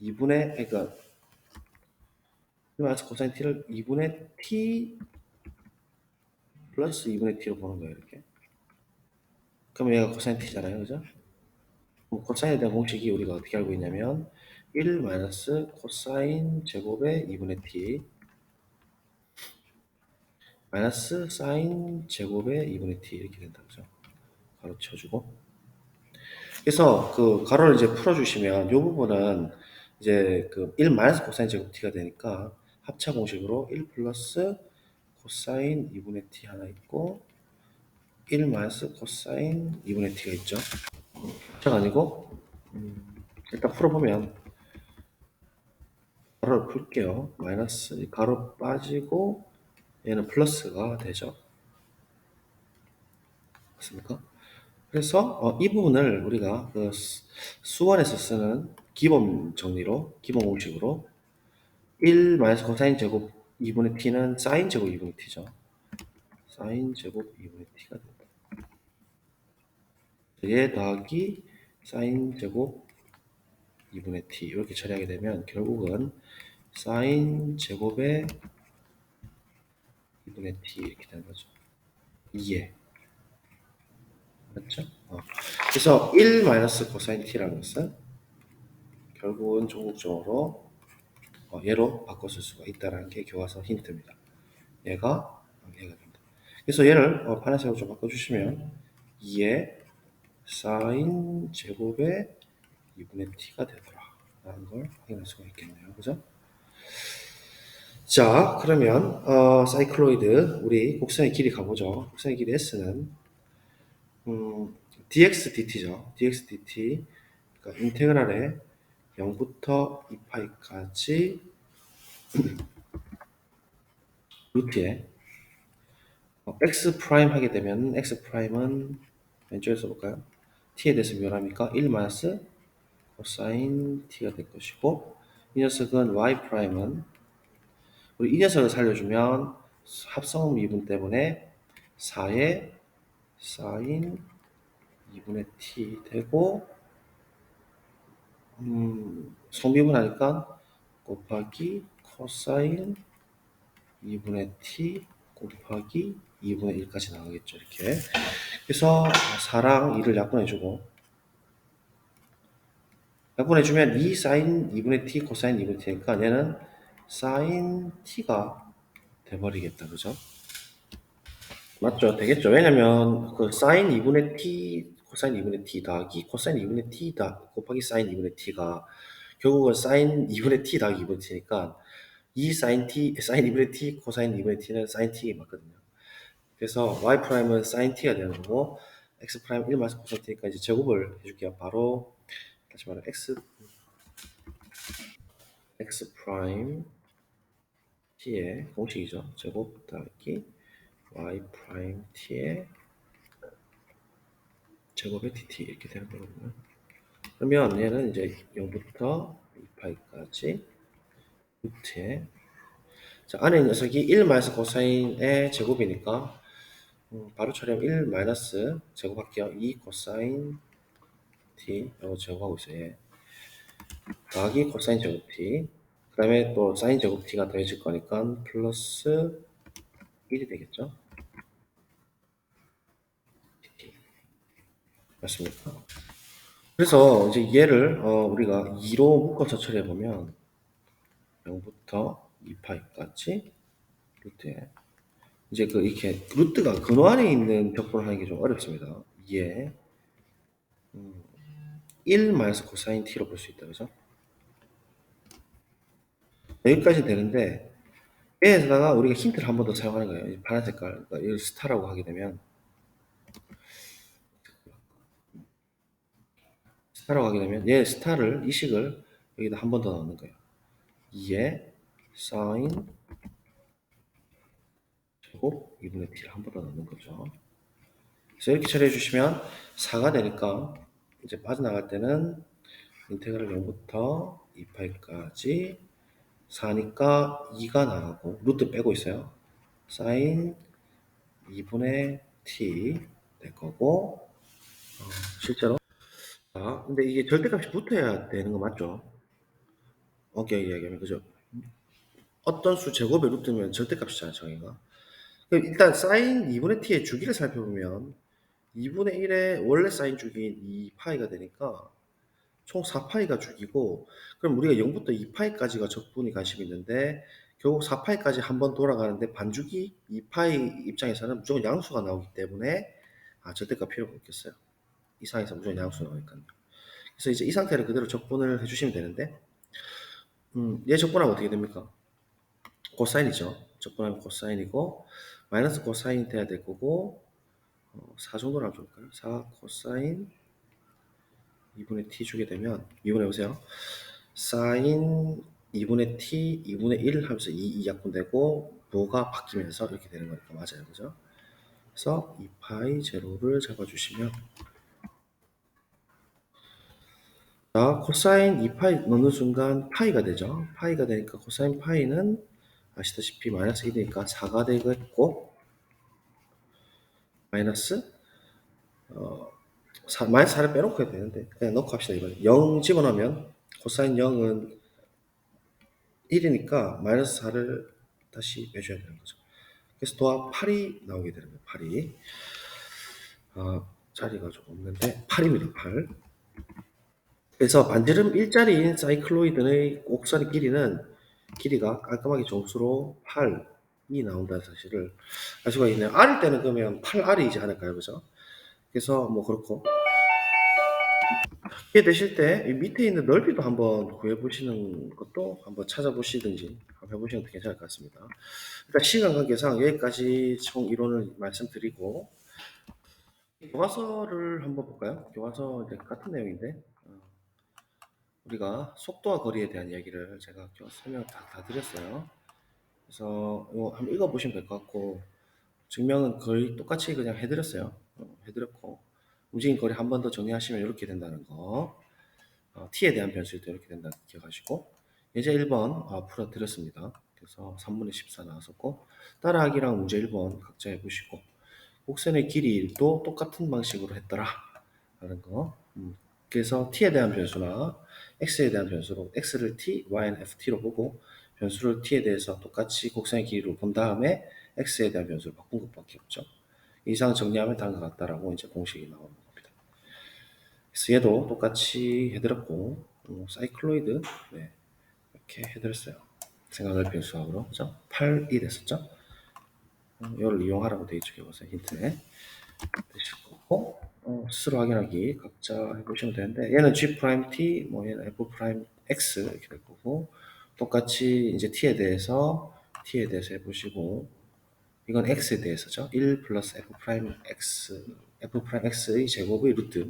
S1: 2분의 그러니까 1 마이너스 코사인 t를 2분의 t 플러스 2분의 t로 보는 거예요. 이렇게. 그럼 얘가 코사인 t잖아요. 그죠? 코사인에 대한 공식이 우리가 어떻게 알고 있냐면 1 마이너스 코사인 제곱의 2분의 t 마이너스 사인 제곱의 2분의 t 이렇게 된다. 그죠? 가로 쳐주고 그래서 그 가로를 이제 풀어주시면 이 부분은 이제 그 1 마이너스 코사인 제곱 t가 되니까 합차 공식으로 1 플러스 코사인 2분의 t 하나 있고 1 마이너스 코사인 2분의 t가 있죠. 합차가 아니고 일단 풀어보면 가로를 풀게요. 마이너스 가로 빠지고 얘는 플러스가 되죠. 맞습니까? 그래서 이 부분을 우리가 그 수원에서 쓰는 기본 정리로 기본 공식으로 1 마이너스 코사인 제곱 2분의 t는 사인 제곱 2분의 t죠. 사인 제곱 2분의 t가 된다. 얘 더하기 사인 제곱 2분의 t 이렇게 처리하게 되면 결국은 사인 제곱의 2분의 t 이렇게 되는 거죠. 2에 맞죠? 그래서 1 마이너스 코사인 t라는 것은 결국은 종국적으로 얘로 바꿔 쓸 수가 있다는 게 교과서 힌트입니다. 얘가 된다. 그래서 얘를 파란색으로 좀 바꿔주시면 2의 사인 제곱의 2분의 t가 되더라 라는 걸 확인할 수가 있겠네요. 그죠? 자, 그러면 사이클로이드 우리 곡선의 길이 가보죠. 곡선의 길이 s는 dx dt죠. dx dt 그러니까 인테그랄에 0부터 2파이까지 루트에 x 프라임 하게 되면 x 프라임은 왼쪽에서 볼까요? t에 대해서 묘하니까 1 마이너스 코사인 t가 될 것이고 이 녀석은 y 프라임은 우리 이 녀석을 살려주면 합성 미분 때문에 4의 사인 2분의 t 되고 성미분하니까 곱하기 코사인 2분의 t 곱하기 2분의 1까지 나오겠죠. 이렇게. 그래서 4랑 2를 약분해주면 2 사인 2분의 t 코사인 2분의 t니까 얘는 사인 t가 돼버리겠다. 그죠? 맞죠? 되겠죠. 왜냐면 그 사인 2분의 t 코사인 2분의 t 더하기 코사인 2분의 t 곱하기 사인 2분의 t가 결국은 사인 2분의 t 더하기 2분의 t니까 2 사인 t, 사인 2분의 t, 코사인 2분의 t는 사인 t 맞거든요. 그래서 y 프라임은 사인 t가 되는 거고 x 프라임 1 마이너스 코사인 t니까 이제 제곱을 해줄게요. 바로 다시 말해 x 프라임 t의 공식이죠. 제곱 더하기 y 프라임 t의 제곱의 dt 이렇게 되는 거거든요. 그러면 얘는 이제 0부터 2파이까지 루트에 자, 안에 있는 녀석이 1 마이너스 코사인의 제곱이니까 바로 처리하면 1 마이너스 제곱할게요. 2 코사인 t 이거 제곱하고 있어요. 예. 더하기 코사인 제곱 t 그 다음에 또 사인 제곱 t가 더해질 거니까 플러스 1이 되겠죠. 맞습니까? 그래서 이제 얘를 우리가 2로 묶어서 처리해보면 0부터 2파이까지 루트에 이제 그 이렇게 루트가 근호 안에 있는 벽분을 하는 게 좀 어렵습니다. 2에 1 마이너스 코사인 t로 볼 수 있다. 그죠? 여기까지 되는데 얘에다가 우리가 힌트를 한 번 더 사용하는 거예요. 파란 색깔 그러니까 이걸 스타라고 하게 되면 얘 스타를 이 식을 여기다 한 번 더 넣는 거예요. 2에 사인 제곱 2분의 t를 한 번 더 넣는 거죠. 그래서 이렇게 처리해 주시면 4가 되니까 이제 빠져나갈 때는 인테그랄 0부터 2파이까지 4니까 2가 나가고 루트 빼고 있어요. 사인 2분의 t 될 거고 실제로 근데 이게 절대값이 붙어야 되는 거 맞죠? 오케이 이야기하면 그죠? 어떤 수 제곱의 루트면 절대값이잖아요 저희가. 그럼 일단 사인 2분의 t의 주기를 살펴보면 2분의 1의 원래 사인 주기인 2파이가 되니까 총 4파이가 주기고 그럼 우리가 0부터 2파이까지가 적분이 관심이 있는데 결국 4파이까지 한번 돌아가는데 반주기 2파이 입장에서는 무조건 양수가 나오기 때문에 절대값 필요가 없겠어요. 이상에서 무조건 양수 나오니까요. 그래서 이제 이 상태를 그대로 적분을 해주시면 되는데 얘 적분하면 어떻게 됩니까? 코사인이죠. 적분하면 코사인이고 마이너스 코사인이 돼야 될 거고 4 정도로 하면 좋을까요? 4 코사인 2분의 t 주게 되면 2분의 보세요. 사인 2분의 t 2분의 1 하면서 2 약분되고 뭐가 바뀌면서 이렇게 되는 거니까 맞아요. 그죠? 그래서 2파이 제로를 잡아주시면 자, 코사인 2파이 넣는 순간 파이가 되죠. 파이가 되니까 코사인 파이는 아시다시피 마이너스 1이니까 4가 되겠고 마이너스 마이너스 4를 빼놓고 해야 되는데 그냥 넣고 합시다. 이번에 0 집어넣으면 코사인 0은 1이니까 마이너스 4를 다시 빼줘야 되는 거죠. 그래서 도합 8이 나오게 되는 거예요. 8이 자리가 좀 없는데 8입니다. 8. 그래서 반지름 일자리인 사이클로이드의 곡선의 길이가 깔끔하게 정수로 8이 나온다는 사실을 알 수가 있네요. R일 때는 그러면 8R이지 않을까요? 그죠? 그래서 뭐 그렇고 이해 되실 때 밑에 있는 넓이도 한번 구해보시는 것도 한번 찾아보시든지 한번 해보시는 것도 괜찮을 것 같습니다. 일단 시간 관계상 여기까지 총 이론을 말씀드리고 교과서를 한번 볼까요? 교과서 이제 같은 내용인데 우리가 속도와 거리에 대한 이야기를 제가 설명 다 드렸어요. 그래서 이거 한번 읽어보시면 될 것 같고 증명은 거의 똑같이 그냥 해드렸어요. 해드렸고 움직임 거리 한 번 더 정리하시면 이렇게 된다는 거 t에 대한 변수일 때 이렇게 된다는 거 기억하시고 예제 1번 풀어드렸습니다. 그래서 3분의 14 나왔었고 따라하기랑 문제 1번 각자 해보시고 곡선의 길이도 똑같은 방식으로 했더라 라는 거. 그래서 t에 대한 변수나 x에 대한 변수로 x를 t, y는 ft로 보고 변수를 t에 대해서 똑같이 곡선의 길이로 본 다음에 x에 대한 변수를 바꾼 것밖에 없죠. 이상 정리하면 다음과 같다라고 이제 공식이 나오는 겁니다. 그래서 얘도 똑같이 해드렸고 사이클로이드 네, 이렇게 해드렸어요. 생각을 변수하고로 그죠? 8이 됐었죠? 이걸 이용하라고 되어 있죠. 보세요. 힌트에 되실 거고 스스로 확인하기 각자 해보시면 되는데 얘는 G 프라임 T, 뭐 얘는 F 프라임 X 이렇게 될 거고 똑같이 이제 T에 대해서 해보시고 이건 X에 대해서죠. 1 플러스 F 프라임 X F 프라임 X의 제곱의 루트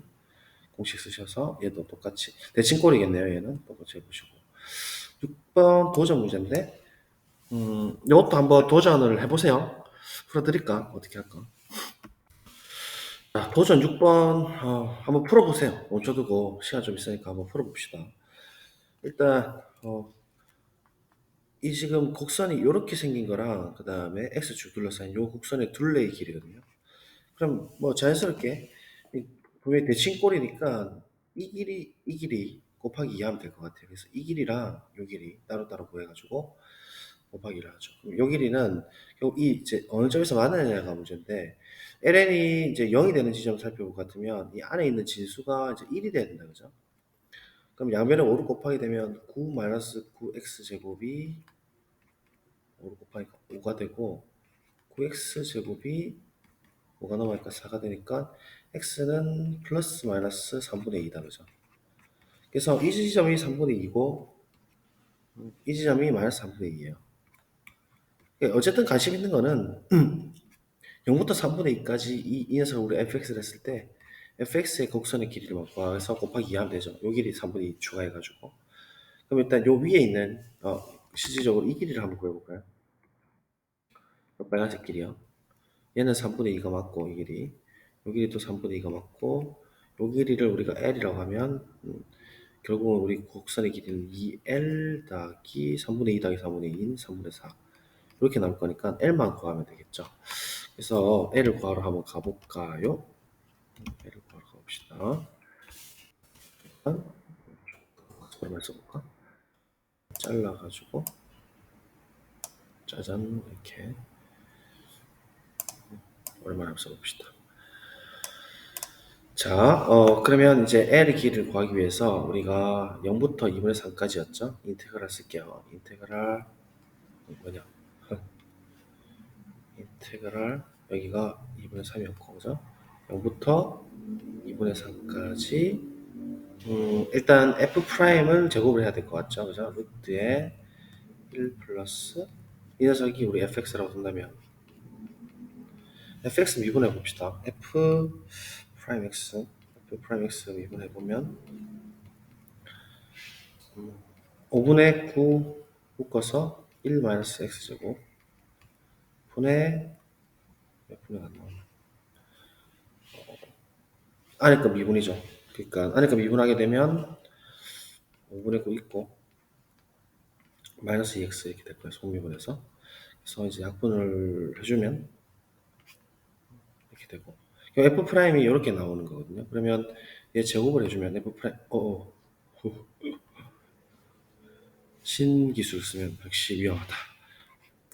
S1: 공식 쓰셔서 얘도 똑같이 대칭꼴이겠네요. 얘는 똑같이 해보시고 6번 도전 문제인데 이것도 한번 도전을 해보세요. 풀어드릴까? 어떻게 할까? 자, 도전 6번 한번 풀어보세요. 멈춰두고 시간 좀 있으니까 한번 풀어봅시다. 일단 이 지금 곡선이 이렇게 생긴 거랑 그 다음에 X축 둘러싸인 이 곡선의 둘레의 길이거든요. 그럼 뭐 자연스럽게 분명히 대칭꼴이니까 이 길이 곱하기 2 하면 될 것 같아요. 그래서 이 길이랑 이 길이 따로따로 구해가지고 곱하기를 하죠. 그럼 요 길이는 이 이제 어느 점에서 만나느냐가 문제인데 ln이 이제 0이 되는 지점을 살펴볼 것 같으면 이 안에 있는 진수가 이제 1이 돼야 된다 그죠? 그럼 양변에 5를 곱하게 되면 9 마이너스 9x 제곱이 5를 곱하니까 5가 되고 9x 제곱이 5가 넘어가니까 4가 되니까 x는 플러스 마이너스 3분의 2다 그죠? 그래서 이 지점이 3분의 2고 이 지점이 마이너스 3분의 2예요. 어쨌든 관심 있는 거는 0부터 3분의 2까지 이 녀석을 우리 fx를 했을 때 fx의 곡선의 길이를 구해서 곱하기 2 하면 되죠. 요 길이 3분의 2 추가해가지고. 그럼 일단 요 위에 있는 실질적으로 이 길이를 한번 구해볼까요? 요 빨간색 길이요. 얘는 3분의 2가 맞고 이 길이 요 길이도 3분의 2가 맞고 요 길이를 우리가 L이라고 하면 결국은 우리 곡선의 길이는 2L 더하기 3분의 2 더하기 3분의 2인 3분의 4 이렇게 나올 거니까 L만 구하면 되겠죠. 그래서 L을 구하러 한번 가볼까요? L을 구하러 가봅시다. 일단 얼마 써볼까? 잘라가지고 짜잔 이렇게 얼마나 써봅시다. 자, 그러면 이제 L의 길이를 구하기 위해서 우리가 0부터 2분의 3까지였죠? 인테그랄 쓸게요. 인테그랄 뭐냐? 인테그랄 여기가 2분의 3이었고 그죠? 0부터 2분의 3까지 일단 F'을 제곱을 해야 될 것 같죠? 그죠? 루트에 1 플러스 이 녀석이 우리 fx라고 둔다면 fx 미분해 봅시다. f 프라임 x 미분해 보면 5분의 9 묶어서 1 마이너스 x제곱 분의 몇 분의 안 나오나? 안에 거 미분이죠. 그러니까 안에 거 미분하게 되면 5분의 9 있고 마이너스 2x 이렇게 될 거예요. 속미분해서. 그래서 이제 약분을 해주면 이렇게 되고 f 프라임이 이렇게 나오는 거거든요. 그러면 얘 제곱을 해주면 f 프라임 신기술 쓰면 역시 위험하다.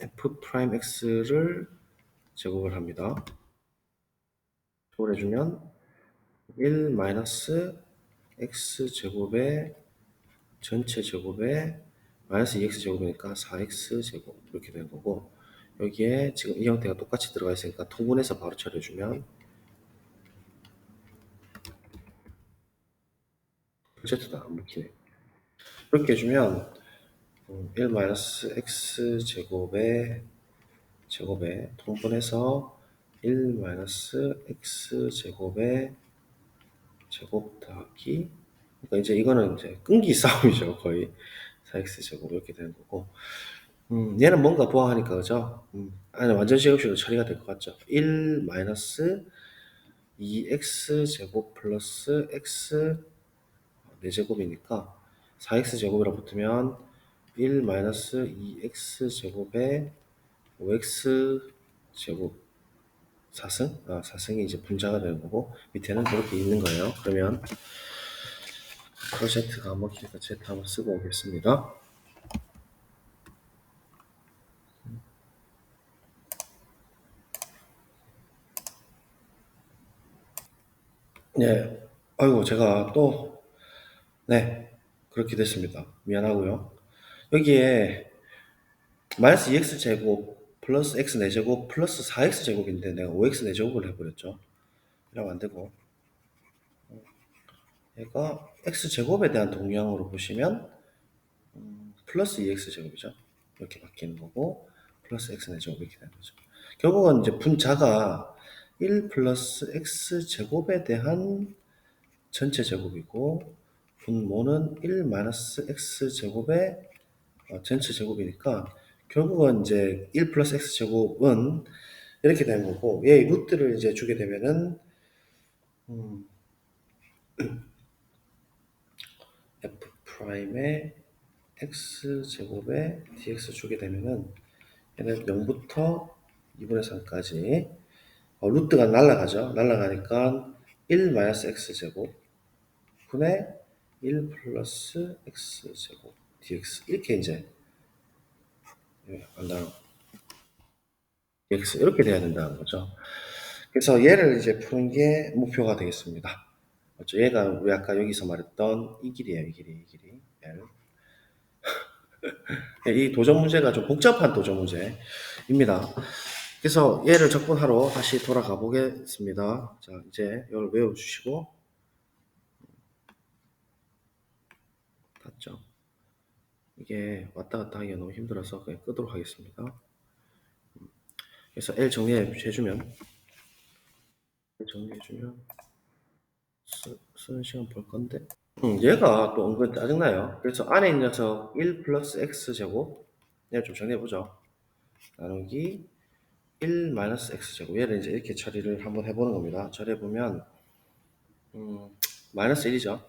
S1: f 프라임 x를 제곱을 합니다. 제곱을 해주면 1 마이너스 x 제곱의 전체 제곱에 마이너스 2x 제곱이니까 4x 제곱 이렇게 되는 거고 여기에 지금 이 형태가 똑같이 들어가 있으니까 통분해서 바로 처리해주면 z도 안 먹히네. 이렇게 해주면 1 마이너스 x 제곱에 통분해서 1 마이너스 x 제곱의 제곱 더하기 그러니까 이제 이거는 이제 끈기 싸움이죠. 거의 4x 제곱 이렇게 되는 거고 얘는 뭔가 보완하니까 그죠? 아니 완전 제곱식으로 처리가 될 것 같죠? 1 마이너스 2x 제곱 플러스 x 4제곱이니까 4x 제곱이라 붙으면 1 마이너스 2x 제곱에 5x 제곱 4승? 4승이 이제 분자가 되는 거고, 밑에는 이렇게 있는 거예요. 그러면 프로젝트가 안 먹히니까 Z 한번 쓰고 오겠습니다. 네. 아이고, 제가 또, 네. 그렇게 됐습니다. 미안하고요. 여기에 마이너스 2x 제곱 플러스 x 4제곱 플러스 4x 제곱인데 내가 5x 4제곱을 해버렸죠. 이러면 안 되고, 얘가 x 제곱에 대한 동량으로 보시면 플러스 2x 제곱이죠. 이렇게 바뀌는 거고, 플러스 x 4제곱 이렇게 되는 거죠. 결국은 이제 분자가 1 플러스 x 제곱에 대한 전체 제곱이고, 분모는 1 마이너스 x 제곱의 전체 제곱이니까, 결국은 이제 1 플러스 x 제곱은 이렇게 되는 거고, 얘 루트를 이제 주게 되면은, f 프라임의 x 제곱에 dx 주게 되면은, 얘는 0부터 2분의 3까지 루트가 날아가죠. 날아가니까 1 마이너스 x 제곱 분의 1 플러스 x 제곱 dx 이렇게 이제 dx 이렇게 돼야 된다는 거죠. 그래서 얘를 이제 푸는 게 목표가 되겠습니다. 맞죠? 얘가 우리 아까 여기서 말했던 이 길이에요. 이 길이 L. 이 도전 문제가 좀 복잡한 도전 문제입니다. 그래서 얘를 접근하러 다시 돌아가 보겠습니다. 자, 이제 이걸 외워주시고, 닫죠. 이게 왔다 갔다 하기가 너무 힘들어서 그냥 끄도록 하겠습니다. 그래서 L 정리해주면, 쓰는 시간 볼 건데, 얘가 또 은근 짜증나요. 그래서 안에 있는 녀석 1 플러스 x 제곱, 얘를 좀 정리해보죠. 나누기 1 마이너스 x 제곱. 얘를 이제 이렇게 처리를 한번 해보는 겁니다. 처리해보면, 마이너스 1이죠.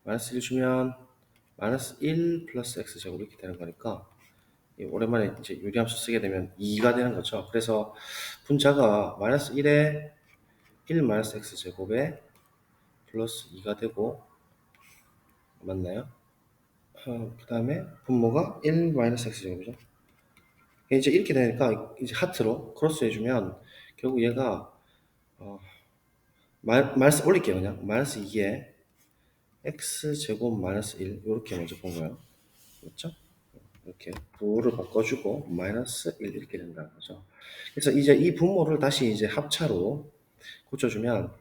S1: 마이너스 1 주면, 마이너스 1 플러스 x 제곱 이렇게 되는 거니까, 오랜만에 이제 유리함수 쓰게 되면 2가 되는 거죠. 그래서 분자가 마이너스 1에 1 마이너스 x 제곱에 플러스 2가 되고, 맞나요? 그 다음에 분모가 1 마이너스 x 제곱이죠. 이제 이렇게 되니까 이제 하트로 크로스 해주면 결국 얘가 마이너스 올릴게요. 그냥 마이너스 2에 x 제곱 마이너스 1 이렇게 먼저 본 거예요. 그렇죠? 이렇게 부를 바꿔주고 마이너스 1 이렇게 된다는 거죠. 그래서 이제 이 분모를 다시 이제 합차로 고쳐주면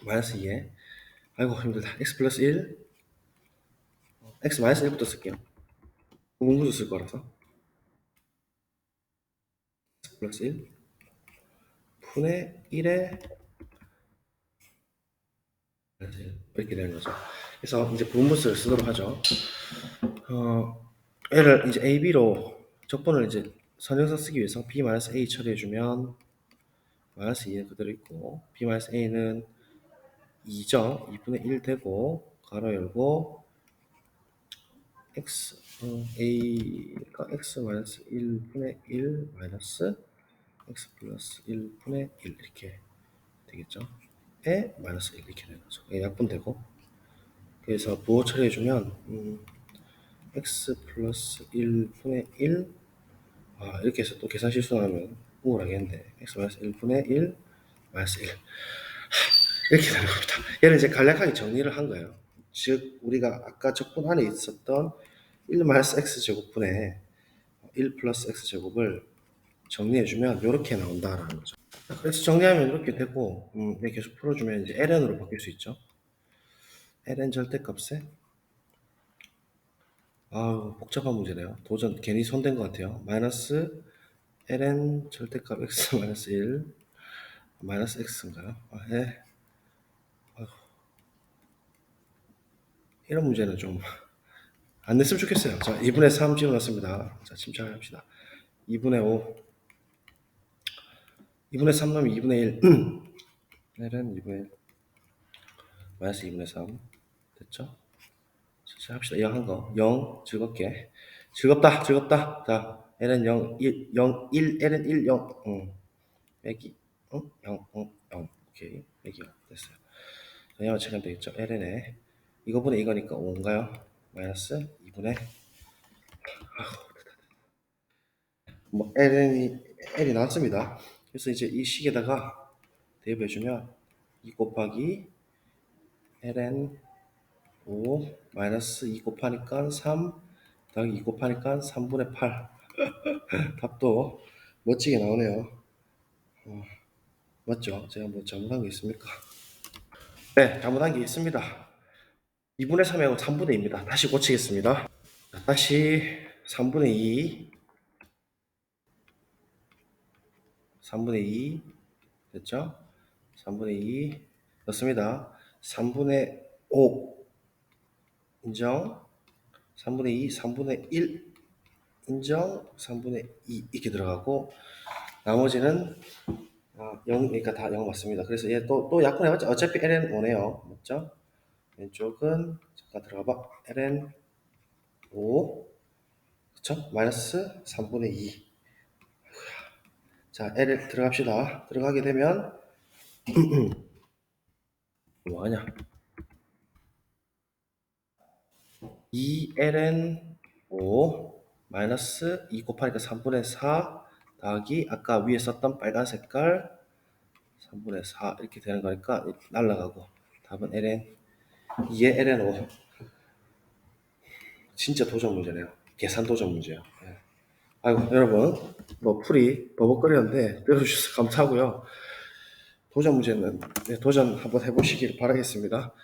S1: 마이너스 2에 아이고 힘들다. x 플러스 1 x 마이너스 1부터 쓸게요. 공분수 쓸 거라서 x 플러스 1 분의 1에 이렇게 되는 거죠. 그래서 이제 분모수를 쓰도록 하죠. 얘를 이제 a, b로 적분을 이제 선형사 쓰기 위해서 b-a 처리해주면 마이너스 2는 그대로 있고 b-a는 2죠. 2분의 1 되고 가로 열고 x a가 x 마이너스 1분의 1 마이너스 x 플러스 1분의 1 이렇게 되겠죠. 에 마이너스 1 이렇게 되는 거죠. 약분되고 그래서 부호 처리해주면 x 플러스 1분의 1 이렇게 해서 또 계산 실수하면 우울하겠는데 x 마이너스 1분의 1 마이너스 1 이렇게 되는 겁니다. 얘를 이제 간략하게 정리를 한 거예요. 즉 우리가 아까 적분 안에 있었던 1 마이너스 x 제곱분의 1 플러스 x 제곱을 정리해주면 이렇게 나온다라는 거죠. 그래서 정리하면 이렇게 되고 계속 풀어주면 이제 ln으로 바뀔 수 있죠. ln 절대값에 복잡한 문제네요. 도전 괜히 손댄 것 같아요. 마이너스 ln 절대값 x 마이너스 1 마이너스 x인가요? 네. 이런 문제는 좀 안 냈으면 좋겠어요. 자, 2분의 3 집어넣습니다. 자, 침착합시다. 2분의 5 2분의 3 넣으면 2분의 1 ln 2분의 1 마이너스 2분의 3 됐죠? 자, 합시다. 0 한 거 0 즐겁게 즐겁다, 즐겁다. 자, ln 0, 1, 0, 1, ln 1, 0, 빼기, 0, 0. 오케이, 빼기 0. 됐어요. 영향을 체크하면 되겠죠. ln에 이거분의 이거니까 5인가요? 마이너스 2분의 뭐 l이 나왔습니다. 그래서 이제 이 식에다가 대입해주면 2 곱하기 ln 5 마이너스 2 곱하니까 3 더하기 2 곱하니까 3분의 8. 답도 멋지게 나오네요. 맞죠? 제가 뭐 잘못한 게 있습니까? 네, 잘못한 게 있습니다. 2분의 3하고 3분의 2입니다. 다시 고치겠습니다. 자, 다시 3분의 2, 3분의 2 됐죠? 3분의 2 넣습니다. 3분의 5 인정, 3분의 2, 3분의 1 인정, 3분의 2 이렇게 들어가고 나머지는 0, 그러니까 다 0 맞습니다. 그래서 얘 또 약분해봤자 어차피 ln 5네요. 맞죠? 왼쪽은 잠깐 들어가봐. ln 5 그쵸? 마이너스 3분의 2. 자, L 들어갑시다. 들어가게 되면 뭐하냐? 2ln 5 마이너스 2 곱하니까 3분의 4 더하기 아까 위에 썼던 빨간 색깔 3분의 4 이렇게 되는 거니까 날라가고 답은 ln 2의 ln 5. 진짜 도전 문제네요. 계산 도전 문제요. 네. 아이고 여러분 뭐 풀이 버벅거리는데 들어주셔서 감사하고요. 도전 문제는 도전 한번 해보시길 바라겠습니다.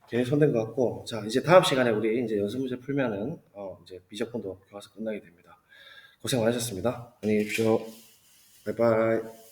S1: 괜히 손댄 것 같고 자 이제 다음 시간에 우리 이제 연습 문제 풀면은 이제 비적분도 교과서 끝나게 됩니다. 고생 많으셨습니다. 안녕히 계십시오. 바이바이.